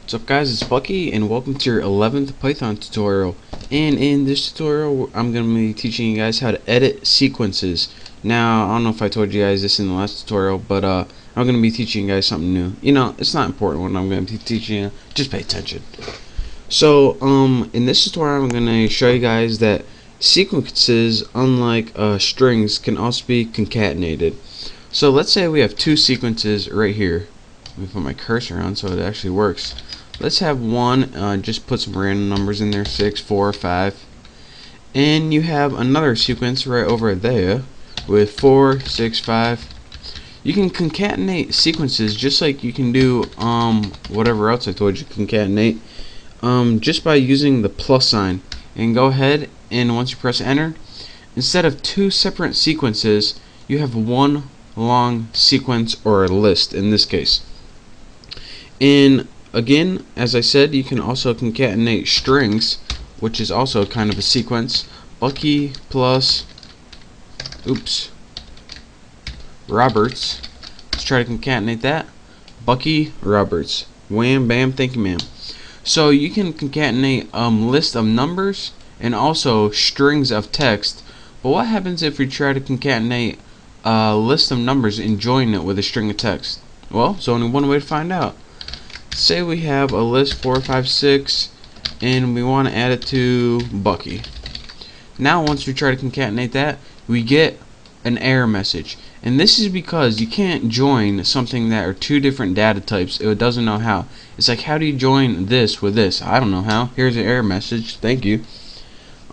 What's up guys, it's Bucky and welcome to your 11th Python tutorial. And in this tutorial I'm going to be teaching you guys how to edit sequences. Now I don't know if I told you guys this in the last tutorial, but I'm going to be teaching you guys something new. You know, it's not important what I'm going to be teaching you, just pay attention. So in this tutorial I'm going to show you guys that sequences, unlike strings, can also be concatenated. So let's say we have two sequences right here. Let me put my cursor on so it actually works. Let's have one, just put some random numbers in there, 6, 4, 5. And you have another sequence right over there with 4, 6, 5. You can concatenate sequences just like you can do whatever else I told you to concatenate, just by using the plus sign. And go ahead and once you press enter, instead of two separate sequences, you have one long sequence, or a list in this case. And again, as I said, you can also concatenate strings, which is also kind of a sequence. Bucky plus Roberts. Let's try to concatenate that. Bucky Roberts. Wham bam, thank you ma'am. So you can concatenate list of numbers and also strings of text. But what happens if we try to concatenate a list of numbers and join it with a string of text? Well, there's only one way to find out. Say we have a list 4, 5, 6 and we want to add it to Bucky. Now once we try to concatenate that, we get an error message, and this is because you can't join something that are two different data types. It doesn't know how. It's like, how do you join this with this? I don't know how. Here's an error message, thank you.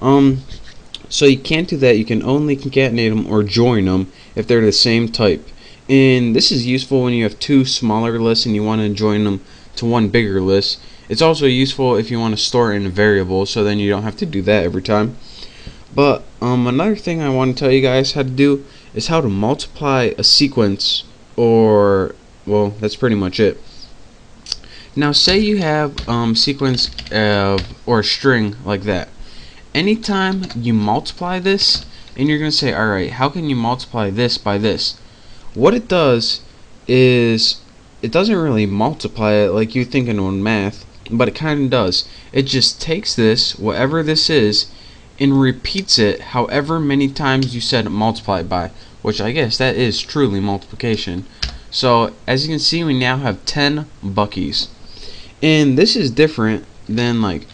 So you can't do that. You can only concatenate them or join them if they're the same type. And this is useful when you have two smaller lists and you want to join them to one bigger list. It's also useful if you want to store in a variable, so then you don't have to do that every time. But another thing I want to tell you guys how to do is how to multiply a sequence, or, well, that's pretty much it. Now say you have sequence or a string like that. Anytime you multiply this, and you're going to say, alright, how can you multiply this by this? What it does is, it doesn't really multiply it like you think in math, but it kind of does. It just takes this, whatever this is, and repeats it however many times you said multiply it by, which I guess that is truly multiplication. So as you can see, we now have 10 Buckies. And this is different than, like,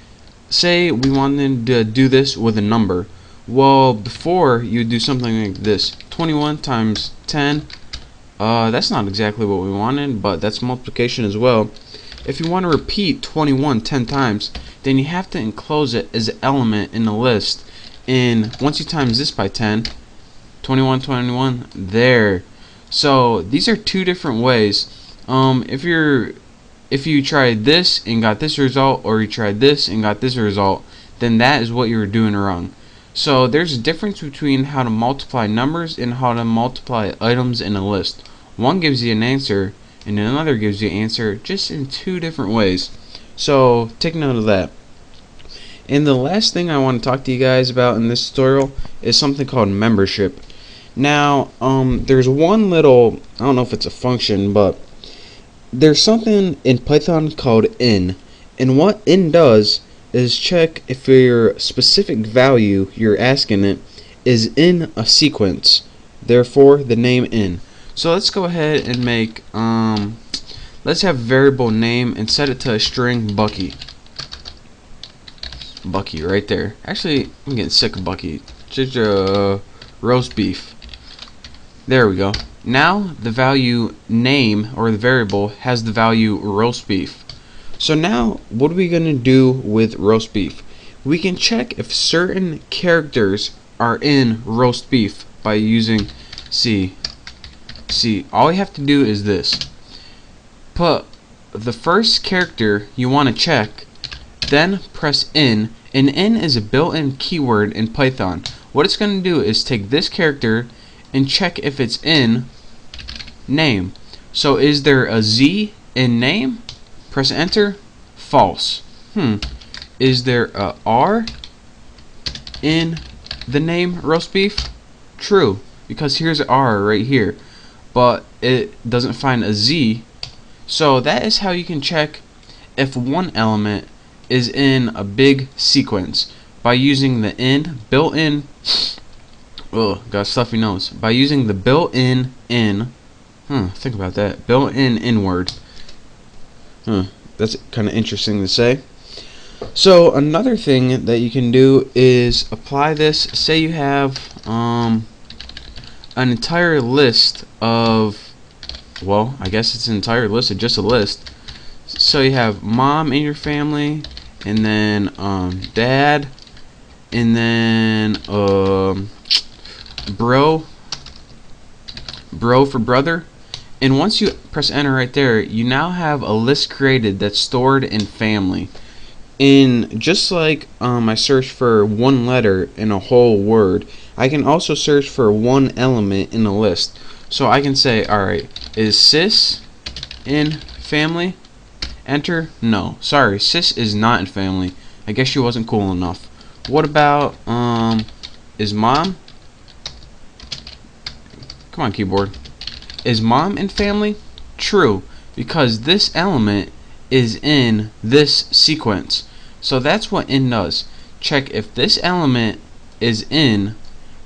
say we wanted to do this with a number. Well, before you would do something like this, 21 times 10. That's not exactly what we wanted, but that's multiplication as well. If you want to repeat 21 10 times, then you have to enclose it as an element in the list. And once you times this by 10, 21, there. So these are two different ways. If you tried this and got this result, or you tried this and got this result, then that is what you were doing wrong. So there's a difference between how to multiply numbers and how to multiply items in a list. One gives you an answer and another gives you an answer, just in two different ways. So take note of that. And the last thing I want to talk to you guys about in this tutorial is something called membership. Now there's one little, I don't know if it's a function, but there's something in Python called in, and what in does is check if your specific value you're asking it is in a sequence, therefore the name in. So let's go ahead and make let's have variable name and set it to a string Bucky. Bucky right there. Actually, I'm getting sick of Bucky. Just roast beef. There we go. Now the value name, or the variable, has the value roast beef. So now what are we going to do with roast beef? We can check if certain characters are in roast beef by using all you have to do is this. Put the first character you want to check, then press in, and in is a built-in keyword in Python. What it's going to do is take this character and check if it's in name. So is there a Z in name? Press enter. False. Is there a R in the name roast beef? True, because here's an R right here, but it doesn't find a Z. So that is how you can check if one element is in a big sequence by using the built-in got a stuffy nose, by using the built-in think about that, built-in word. That's kind of interesting to say. So another thing that you can do is apply this. Say you have an entire list of, well, I guess it's an entire list of just a list. So you have mom in your family, and then dad, and then bro for brother. And once you press enter right there, you now have a list created that's stored in family. In just like I search for one letter in a whole word, I can also search for one element in a list. So I can say, alright, is sis in family? Enter. No, sorry, sis is not in family. I guess she wasn't cool enough. What about is mom? Come on, keyboard. Is mom in family? True, because this element is in this sequence. So that's what in does. Check if this element is in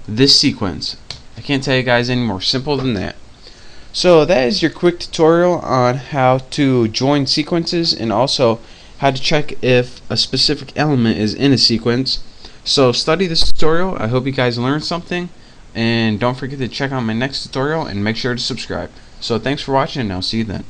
this sequence. I can't tell you guys any more simple than that. So that is your quick tutorial on how to join sequences, and also how to check if a specific element is in a sequence. So study this tutorial. I hope you guys learned something, and don't forget to check out my next tutorial and make sure to subscribe. So thanks for watching, and I'll see you then.